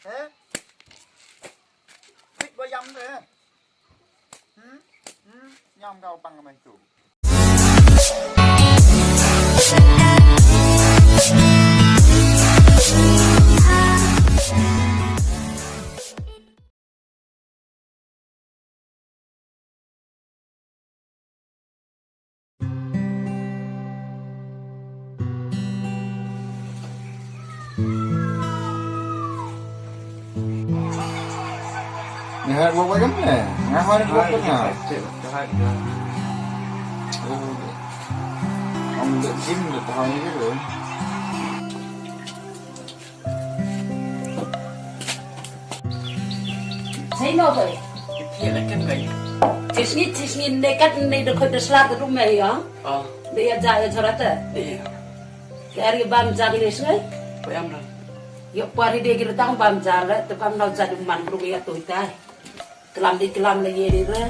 thế thích bao dăm thế nhom đâu bằng cái mày chủ Nggak buat macam ni, nggak ada buat macam. Ông được chim được thôi cái rồi. Thấy nó vậy? Thì là cái này. Thế nhìn này cắt này được khơi được slap được đúng mày hả? Để ăn dài cho nó thế. Iya. Cái gì bám dài cái gì? Vậy em rồi. Yuk pari dia kita tang bám dài đấy, tụi con nào dài man bro ya tụi ta. Kelam lagi đi rồi.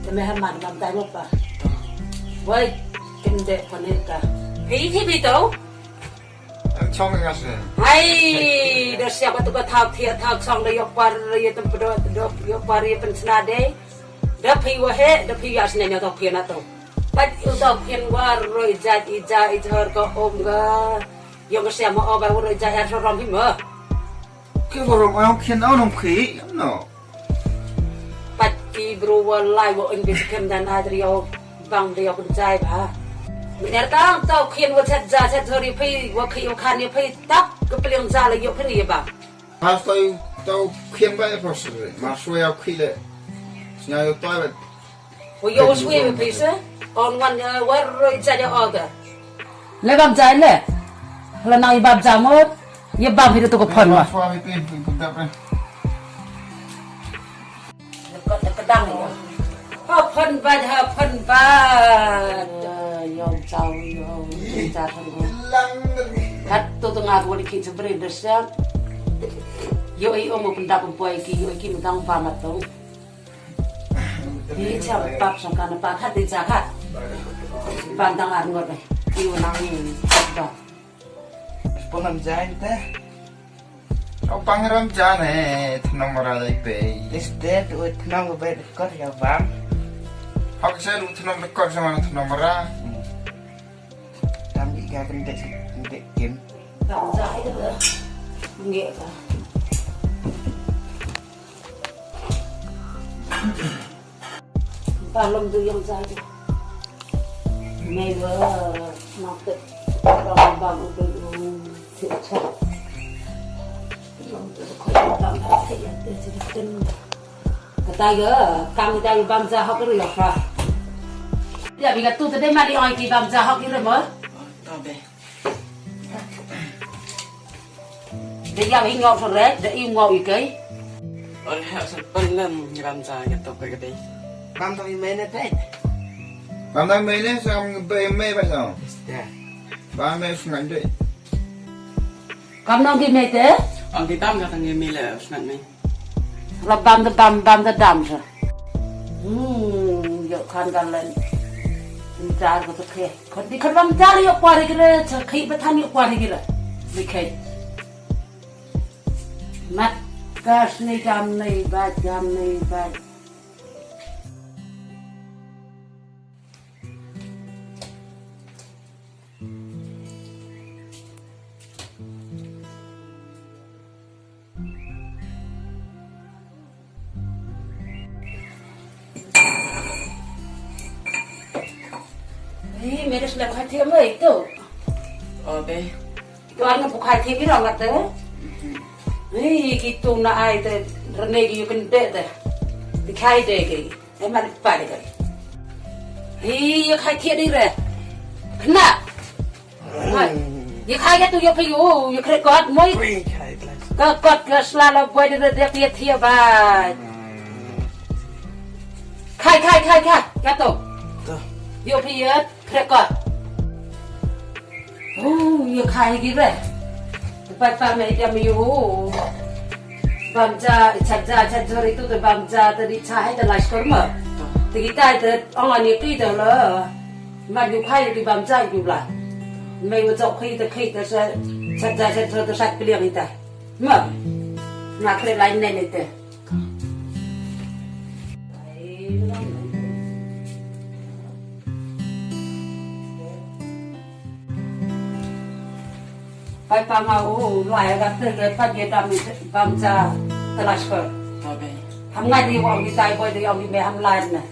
Thì mày ham man bám dài một pa. Vậy, kinh tế phần hết cả. Hí thì bị đâu? Trong cái gì? Hai, dah siapa tu kau thao xong dah yuk pari tu berdoa yuk pari pensna deh. Dah paiu he, dah paiu asne nya tau pian atau. Pat utau pian war roi ija kau om ga. Yang cái xe mà ở bên rồi chạy ra rong him mơ. Cái bộ rong ông khiến ông nông khí, nó. Bắt đi bro lại bộ anh biết xem đàn Adrio bằng điều con trai bà. Mình đã tăng tao khiến vô chết ra rồi phi vô khi vô khăn đi phi tắc cái beliang ra là vô cái gì bà. Pas tao khiến vậy phải rồi, mà xuôi ao khi lệ, nhà yêu tôi vậy. Vô vô xuôi về phi chứ, còn ngoan vô rồi chạy ra ở kìa. Lấy bám trái nè. Kalau nak ibab jamur, ibab itu tu kepon wah. Suami pun tak pernah. Dekat dang ni. Kepon bad. Yom caw yom jatuh. Kat tu tengah aku dikit seberi desam. Yo Mewanpyndap-LaPasam ki yo ki mendang pamat tu. Ini cepat sangkan apa kat di jahat. Pandang arngot ni. Iu nang ni. Pengamjain teh. Ông pangeran jane thnong mara dai pe. Sdiah tu thnong ke bay dekat ya bang. Hak saya lu thnong dekat sama thnong mara. Tam di ga pendek kim. Bám trái được nữa. Nghệ cả. Bà lông từ yong dài đi. Mày vừa nọc tự. Rồi bà một đôi thiệt chắc. Lông từ khỏi bám hạt thị là từ chân. Cái tay gỡ, cam cái tay bám ra học cái rồi à. Giờ vì cái tu từ đây mà đi oi thì bám ra học cái rồi mới. Tao đây. Để giờ mình ngọc rồi đấy, để yêu ngọc ý cái. Ở hẹo sắp bên làm dài cái tộc cái đấy. Bám tao mê nè thế. Bám tao mê nè, sao ông mê vậy sao? Dạ. Bám mê xuống ảnh đấy. Cầm nong cái mê thế? Ông thì tam cái thằng nghe mê là nặng này. Là bám ta đam rồi. Giờ khăn gan lên. Mình trả của tôi khe. Còn đi khăn bám trả đi qua đi cái cho khi bắt thanh qua đi cái đi khe. Mắt gas này jam này bát. Mày đã làm khai thiêm ấy tu. Đây. Tuan ngepuk khai thiêm cái rong ngắt thế. Gitu na ai te rene ki yukin de te. Di khai de ki. Em mà phải de ki. Khai thiêm đi rồi. Kena. Khai cái tu yo paiu, yo khai cọt môi. Cọt cái sdiah-Bhoi de thiêm ba. Khai. Cái tu. Yo paiu khai cọt. Yo khai cái rồi. Pak mày đem yêu bám ra chặt rồi itu tu bám ra tadi cahaya tu last korma thì kita tu orang ni kita tu lah mà nhiều khai thì bám ra nhiều lại mày vừa dọc khi tu chặt rồi tu sạch beliang kita mà Nak kena lain itu. Pai pamau lai kata ke pagi kami bangsa terlaskar. Tapi. Hamngai di orang kita boy di orang di hamlan na.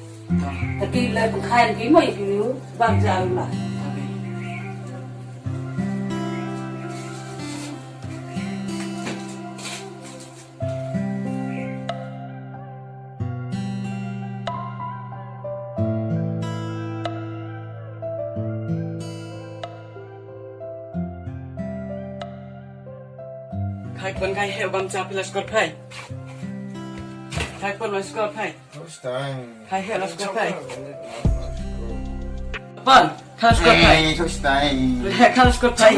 Tapi le bukan gimai dulu bangsa lah. Tapi. Hai pun kai heu bangsa pilas kot pai. Hai pun mas kot pai. Hai heu las kot pai. Pun, kalas kot pai. Hai kalas kot pai.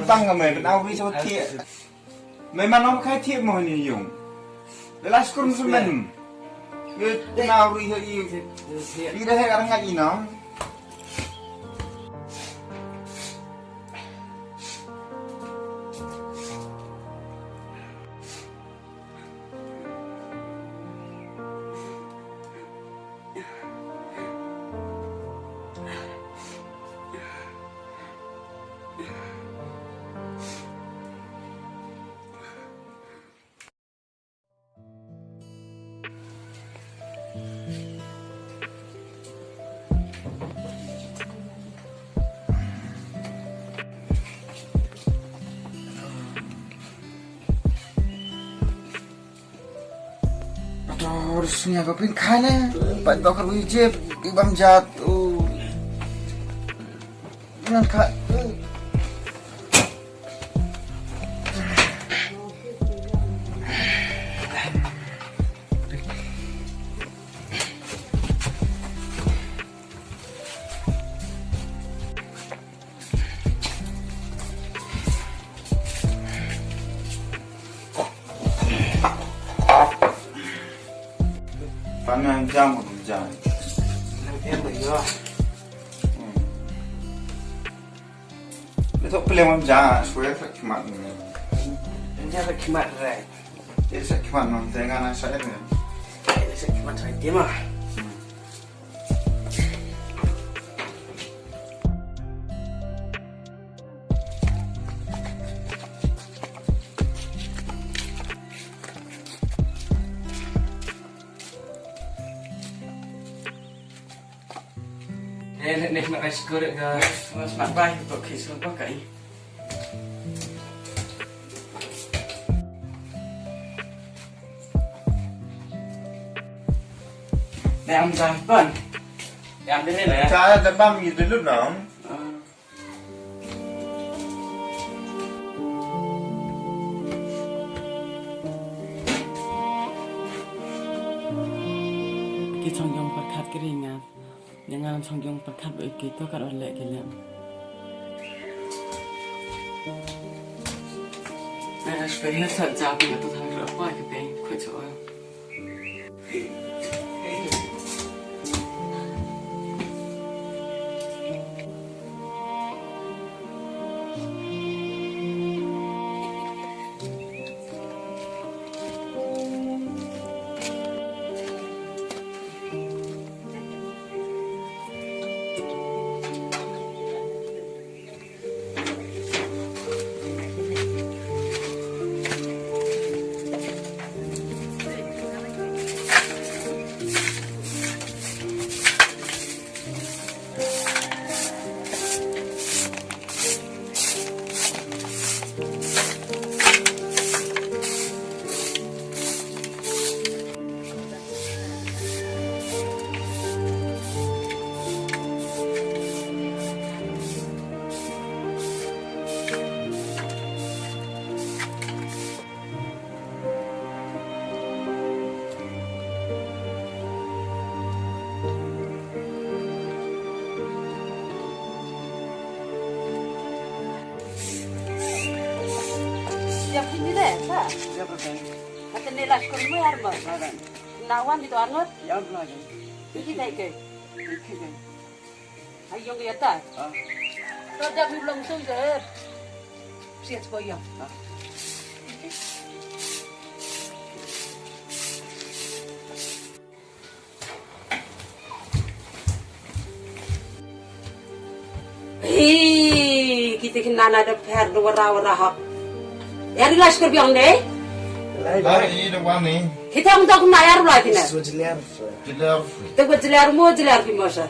Băng ở mày đâu đi sao thiệt mày mà nó khai thiệt mà nhiều dùng để lại con số mình cái nào đi đi đây hay là ngay gì nó harusnya kau pingkane, Pak Dokter Wijib, Ibam jatuh, ngangkat. Panang jam một giờ. Em rồi do. Itu pelem jam, sudah tak kemat. Dia tak kemat rai. Dia tak kemat non, dengan saya ni. Dia tak kemat rai dia mah. Nek nak rice goreng ke smart buy untuk kis apa kai. Đem ra pun. Đem đến đây này. Saya dah bam itu dulu dong. Cái trong dòng bật khát cái gì ngà. Jangan songjong perkat baik kita kat oleh kalian. Nah, supaya saja aku tu tak apa ke bein kuat soal. Siap ini deh, Pak. Siap bein. Kata nilai sekolah mu harba. Nawan itu anut. Ya lagi. Ini tak ke. Ikut. Ayo kita. Rojak belum sudah. Siap boyong. Kita kena ada per dua hak. Yang dilas kerbiang deh. Lari ini depan ni. Kita untuk nayar lagi nih. Jeler. Tunggu jelar mu jelar gimana?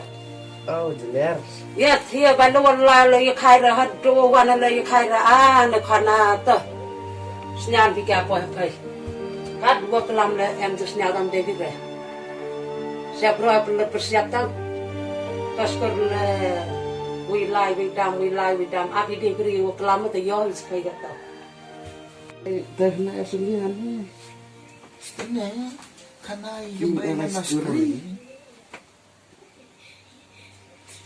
Oh, jeler. Ya, dia balu wala ya khaira hadu wana la ya khaira na khana to. Snyal bi kya apa kai. Kad dua kelam le em tu snyal dam devi be. Siap ro persiap tang. Pas kor le wi lai wi dam abi de gri wo kelam te yo is kai gat. Terna aslian ni. Setengah karena yung bein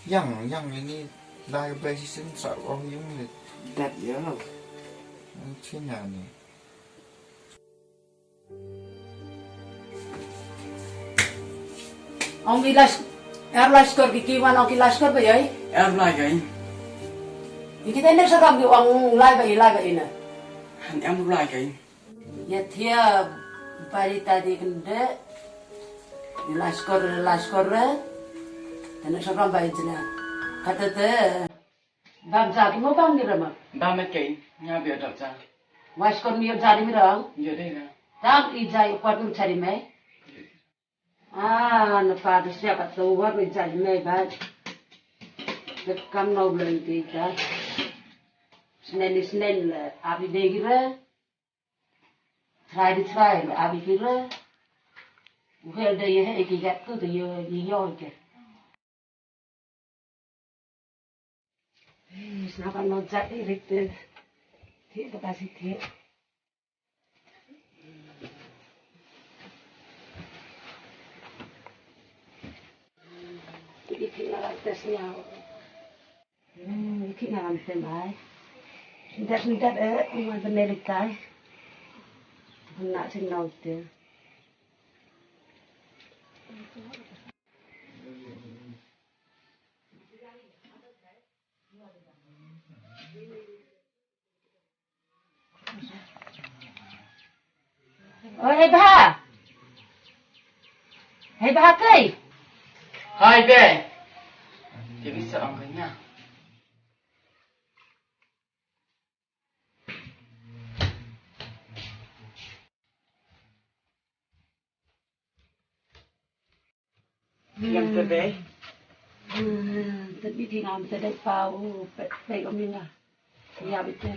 yang ini diabetes sa orang yung Dat ya. Cina ni. Ông đi las kor ki wan ông las kor bayai. lagi. Kita ni seram ki ông lai bay na. Lagi. Ya dia bari tadi kende las kor dan seram bay jena. Kata te bang sa ki mo bang ni rama. Ba mấy cây, nhà bia đập ra. Was kor mi jari mi rang. Giờ đây là. Tam i jai kwat mi cari me. Na pa tu siapa tu war mi jai me ba. Dekam no bulan tiga. Senin abi degira. Try abi kira. Well day he ki gat tu yo ke. Kenapa mau jadi rite? Tidak kasih dia. Ini kena tesnya. Ini kena temai. Tidak umat Amerika. Nak senau dia. Oh, Heibhaki. Hai be. Dia bisa angkanya. Yang terbaik. Tapi di dalam terbaik pau, baik omnya. Ya betul.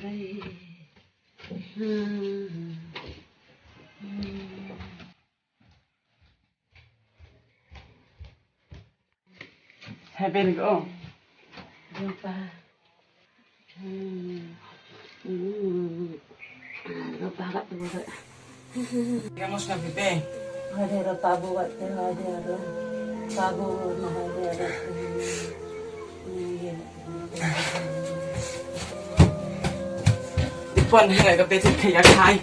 Hai bên có. Lupa. Lupa kat tu buat. Kamu suka be. Ada tabu kat ada tabu nah ada. Tuan hai cái be thực hiện khai.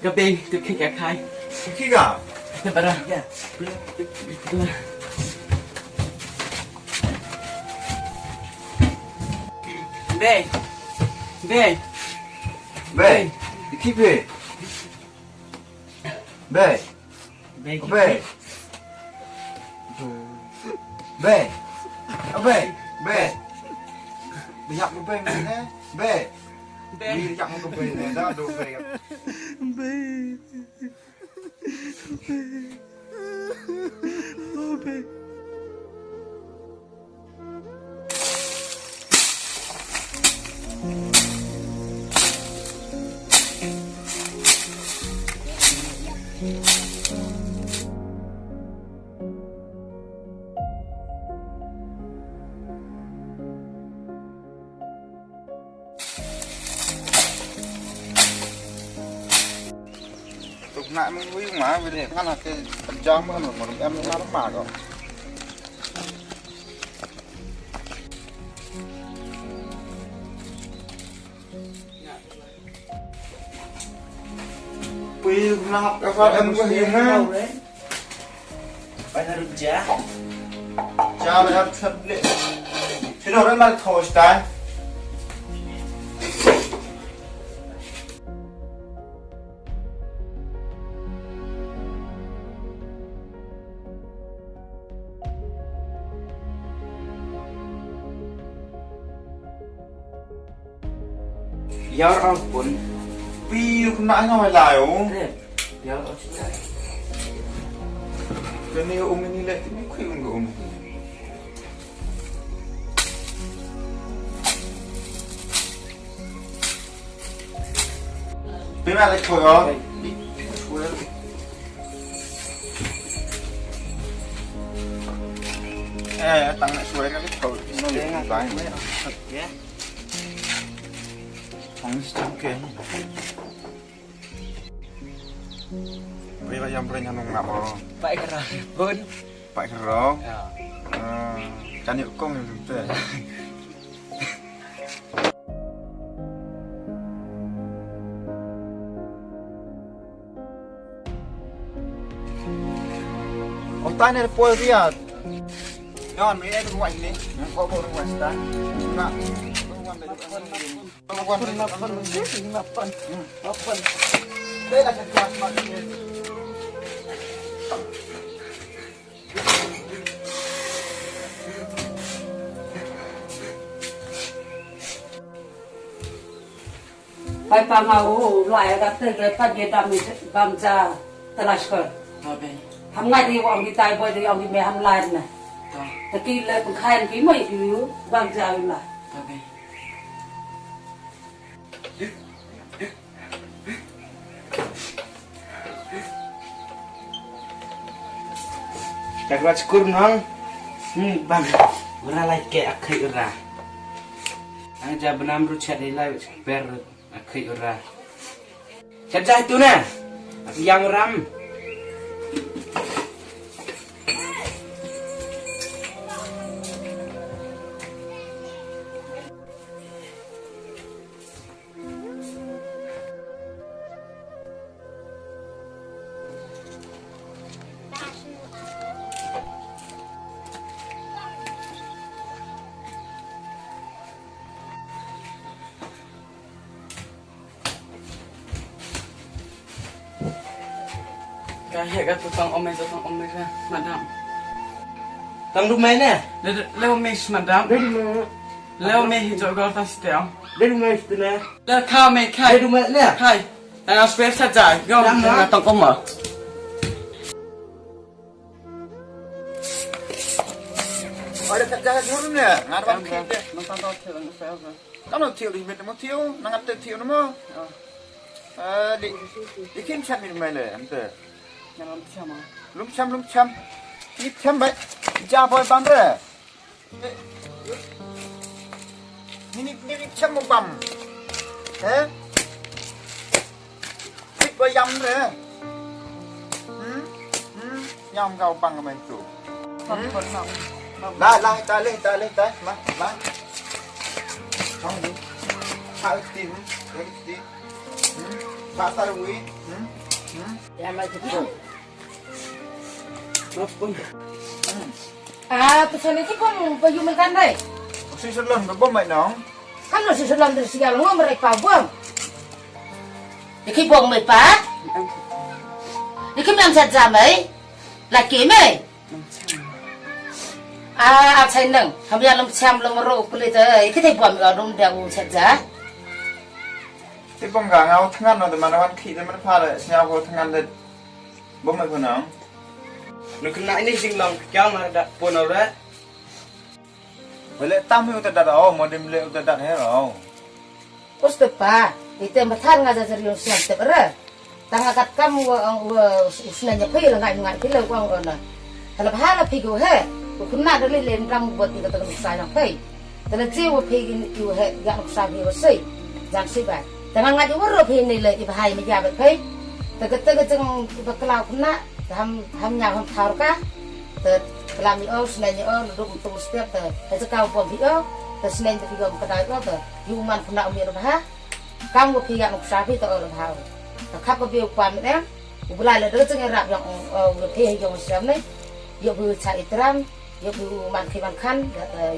Cái be thực hiện khai. Khi cả. Thế bà ra. Be. Khi về. Be. Đi nhặt cái bên này nè. Đi nhặt cái bên này đó đồ về. Nãy mình vui mà vì thế khăn là cái trang mà em nó mà rồi. Vì nó học các bạn em có hiền ha. Phải là rừng cha. Cha là em thật lệ. Thế orang malah thos dah. Ya ampun. Paiu kena ngau lai oh. Ya ampun. Kini ini lek ni kui unggu Bima lek thôi oh. Tăng lại xuôi cái thôi nó liền lại mấy thật ghét. Không chắc kén. Bây giờ em bring nông nạp rồi. Vậy cả rồi. Vậy rồi. Chán hiệu công thì được. Ông tay này bôi gì à? Ngon mấy em ngoảnh đi. Có bộ ngoảnh tay. Nè. Đây là cái quạt mà Pai pamau loại các thứ cái phát hiện đam bám ra Darishian. Ham ngay thì ông đi tay bơi thì ông đi mẹ ham lại này. Thì khi lại cũng khai cái mấy cái bám ra lại. Dah buat syukur nong. Bang, orang lain ke akhir orang. Anja benam rucet di lain ber akhir orang. Cerita itu na, yang ram. Kahit kat tukang omes lah, madam. Tang rumah ni? Leo mes madam. Leo mes hijau gol tas setiap. Dari rumah itu na. Leo kau mes kai. Dari rumah ni? Kai. Yang spesial saja. Kau nak tong koma. Ada kerja dulu ni. Ngarang kita. Nonton tahu tiada spesial. Kamu tiup di mana mau tiup? Nangat tiup nama. Di kim chat ni mana? Ante. Yang siapa? Lum cham. Ni cham baik. Jaboi bandre. Ni cham mau bam. Thích bơi yam rồi. Yam kau bang main tu. Lai ta lên má. Không đi. Hai tim. Pasal wui. Ya macam Ampun. Pesan itu pun paiu makan deh. Si sebelum berbom baik nong. Kan masih selam dari segala ngomong mereka buang. Iki buang mereka. Iki memang saja mai. Laki mai. Apa neng? Kami alam siam lemero kulit. Iki tu buang orang dah saja. Ti bong gang au thangan no de manawan khi de man pha le sia ko thangan de bom mai phunang. Nak kena ini sing long kau nak pun orang. Boleh tam hu ta da modem le ta da he ro. Terus tepa, itu macam ngajar serius yang teber. Tangga kat kamu usnanya pay lah ngai pay lah uang ona. Kalau bahala pay go he, kena dari lem kamu buat kita terus sayang pay. Kalau jiwa pay ini you he, yang usah dia usai, jangan sibuk. Tangan ngaji waru pay ni le ibahai menjawab pay. Tegak jeng berkelau kena, ham nyam ham thar ka. Làm gì ơ, này ơ, đụng tụng step tờ, hay cho cao bom thì ơ, tờ nên thì gồm cái đấy tờ, dùng man phần nào miệng được ha, cam một khi gặp một sáng thì tờ ở được hào, tờ khắp cái biểu quan đấy, bữa lại là đứa chân rạp dòng được thi dòng sớm đấy, dụ vừa chạy tram, ยกดูมันขี้มันคัน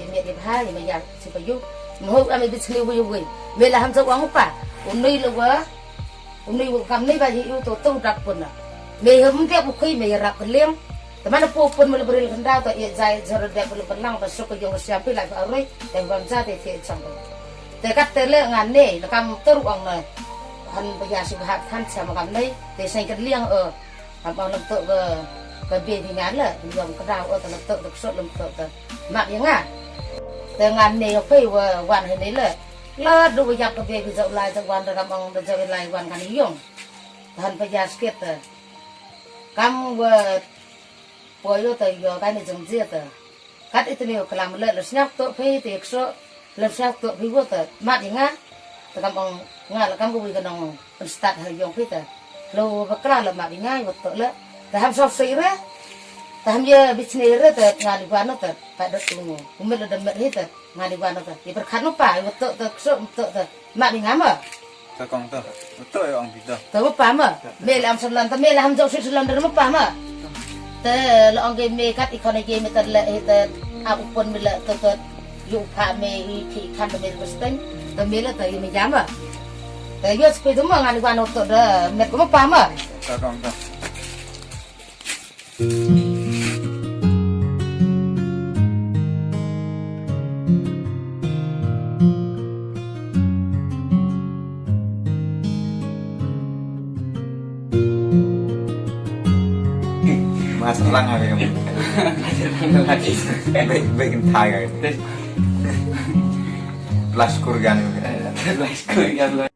ยังมีผ้ายังไม่อยากสิประยุกต์มันหุบอะไรดิฉันเลี้ยววิ่งเวลาทำสักวันหุบป่ะนี่ลูกวะนี่คำนี้ไปอยู่ตัวตู้รับคนอ่ะมีเหมือนเดียบบุคคลมีรับคนเลี้ยงแต่มันปูปนมันบริกันดาวตัวเอใจจะระดับบริกันล่างไปสุกยงเสียงไปหลายอะไรแต่ความชาติเทียนจังแต่กัดเตะงานนี้แล้วก็ตู้อ่างเลยท่านพยาสิบหัดท่านสามคำนี้แต่ใส่กันเลี้ยงทำเอาลำตัวก็เบี้ยที่งานเลยยงกระดาวแต่ลำตัวตกสดลำตัวแต่หมักยังไงแต่งานนี้เขาว่าวันให้นี้เลยแล้วดูไปยับกับเบี้ยที่จะลายจากวันระดับองจะเป็นลายวันกันนิยมท่านพยาสเก็ตกำว่าปล่อยอยู่แต่ยอกันในจังเจียแต่กัดอิตนี่กลามเลยแล้วสนับตัวพี่ที่เอกโซแล้วสนับตัวพี่ว่าแต่มาอย่างงั้นแต่กำองงานแล้วกำก็วิ่งกันน้องเป็นสตาร์ทให้ยองพี่แต่เราบักกล้าเรามาอย่างง่ายว่าตัวละแต่ทำซอฟต์ซีเร่แต่ทำเยอะบิสเนสแต่งานดีกว่านั่นแต่ไปดัดงูผมไม่ได้ดำเนินให้แต่งานดีกว่านั่นแต่ที่ประคันนู้นป่าว่าตัวโซตัวแต่มาอย่างงั้นมั้งตัวกองตัวองพี่ตัวมาป่ามั้งเมล่าทำสลันแต่เมล่าทำเจ้าสิสลันเดินมาป่ามั้งแต่เราเอาเกมเมกัดอีกคนในเกมแต่ละแต่อาบุปผลมีละตัวอยู่ผ่านเมย์ขี้ขันเมย์ก็สติงแต่เมล่าแต่ยังไม่ย้ำอ่ะแต่ยอดสปีดมันงานดีกว่าโน้ตตัวเด้อเมย์ก็มาป่ามั้งตัวกองมาสลังอะไรกันbaik Thai kan Plaskur gan Plaskur gan